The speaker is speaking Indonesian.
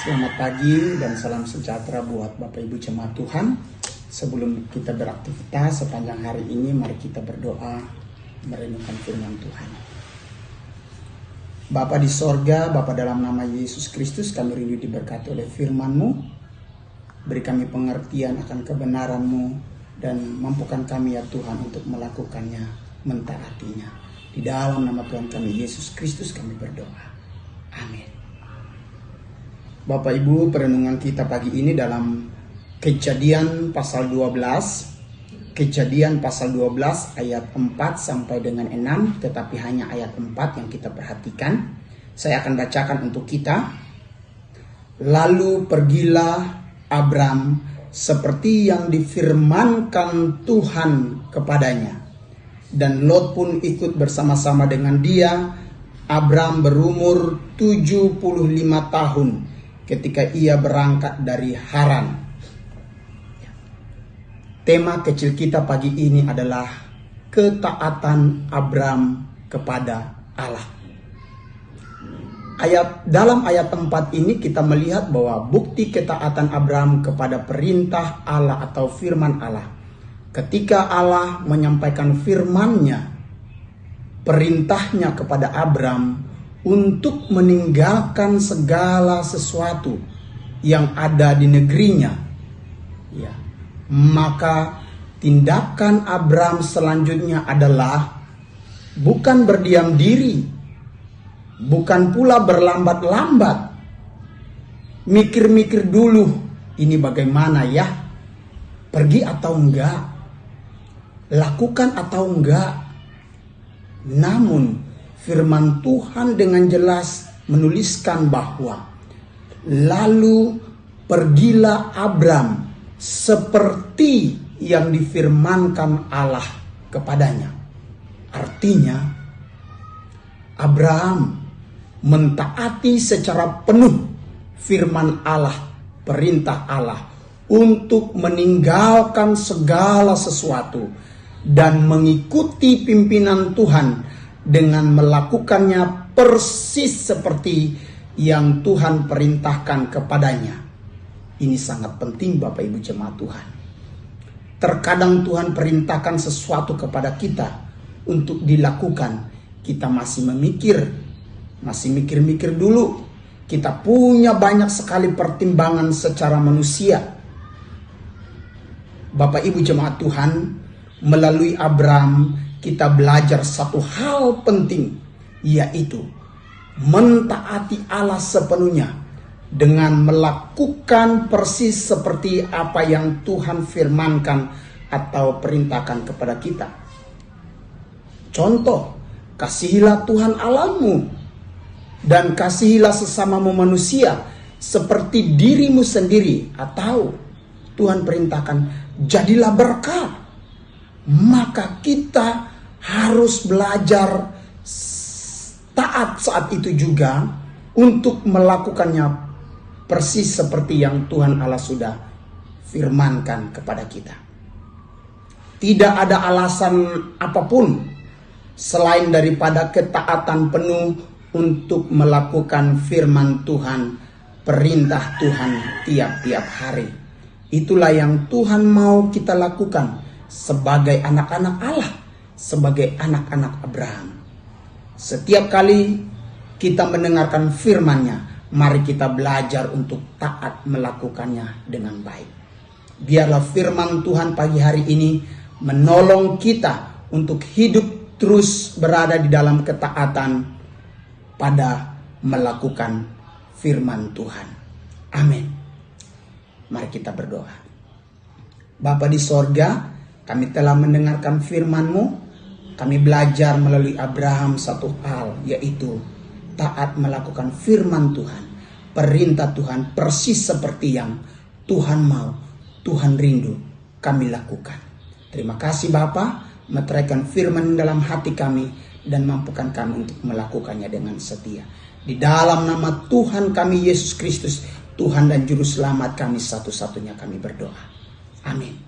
Selamat pagi dan salam sejahtera buat Bapak Ibu jemaat Tuhan. Sebelum kita beraktivitas sepanjang hari ini, mari kita berdoa merenungkan firman Tuhan. Bapa di sorga, Bapa dalam nama Yesus Kristus, kami rindu diberkati oleh firman-Mu. Beri kami pengertian akan kebenaran-Mu dan mampukan kami ya Tuhan untuk melakukannya, mentaatinya. Di dalam nama Tuhan kami Yesus Kristus kami berdoa. Amin. Bapak Ibu, perenungan kita pagi ini dalam Kejadian pasal 12. Kejadian pasal 12 ayat 4 sampai dengan 6, tetapi hanya ayat 4 yang kita perhatikan. Saya akan bacakan untuk kita. Lalu pergilah Abram seperti yang difirmankan Tuhan kepadanya, dan Lot pun ikut bersama-sama dengan dia. Abram berumur 75 tahun ketika ia berangkat dari Haran. Tema kecil kita pagi ini adalah ketaatan Abram kepada Allah. Dalam ayat 4 ini kita melihat bahwa bukti ketaatan Abram kepada perintah Allah atau firman Allah. Ketika Allah menyampaikan firman-Nya, perintahnya kepada Abram untuk meninggalkan segala sesuatu yang ada di negerinya, ya, maka tindakan Abram selanjutnya adalah bukan berdiam diri, bukan pula berlambat-lambat, mikir-mikir dulu ini bagaimana ya, pergi atau enggak, lakukan atau enggak. Namun firman Tuhan dengan jelas menuliskan bahwa lalu pergilah Abram seperti yang difirmankan Allah kepadanya. Artinya Abram mentaati secara penuh firman Allah, perintah Allah untuk meninggalkan segala sesuatu dan mengikuti pimpinan Tuhan dengan melakukannya persis seperti yang Tuhan perintahkan kepadanya. Ini sangat penting Bapak Ibu jemaat Tuhan. Terkadang Tuhan perintahkan sesuatu kepada kita untuk dilakukan, kita masih mikir-mikir dulu. Kita punya banyak sekali pertimbangan secara manusia. Bapak Ibu jemaat Tuhan, melalui Abram kita belajar satu hal penting, yaitu mentaati Allah sepenuhnya dengan melakukan persis seperti apa yang Tuhan firmankan atau perintahkan kepada kita. Contoh, kasihilah Tuhan Allahmu dan kasihilah sesamamu manusia seperti dirimu sendiri, atau Tuhan perintahkan jadilah berkat. Maka kita harus belajar taat saat itu juga untuk melakukannya persis seperti yang Tuhan Allah sudah firmankan kepada kita. Tidak ada alasan apapun selain daripada ketaatan penuh untuk melakukan firman Tuhan, perintah Tuhan tiap-tiap hari. Itulah yang Tuhan mau kita lakukan sebagai anak-anak Allah, sebagai anak-anak Abraham. Setiap kali kita mendengarkan firman-Nya, mari kita belajar untuk taat melakukannya dengan baik. Biarlah firman Tuhan pagi hari ini menolong kita untuk hidup terus berada di dalam ketaatan pada melakukan firman Tuhan. Amin. Mari kita berdoa. Bapa di sorga, kami telah mendengarkan firman-Mu. Kami belajar melalui Abraham satu hal, yaitu taat melakukan firman Tuhan, perintah Tuhan persis seperti yang Tuhan mau, Tuhan rindu kami lakukan. Terima kasih Bapa, meteraikan firman dalam hati kami dan mampukan kami untuk melakukannya dengan setia. Di dalam nama Tuhan kami Yesus Kristus, Tuhan dan Juru Selamat kami satu-satunya kami berdoa. Amin.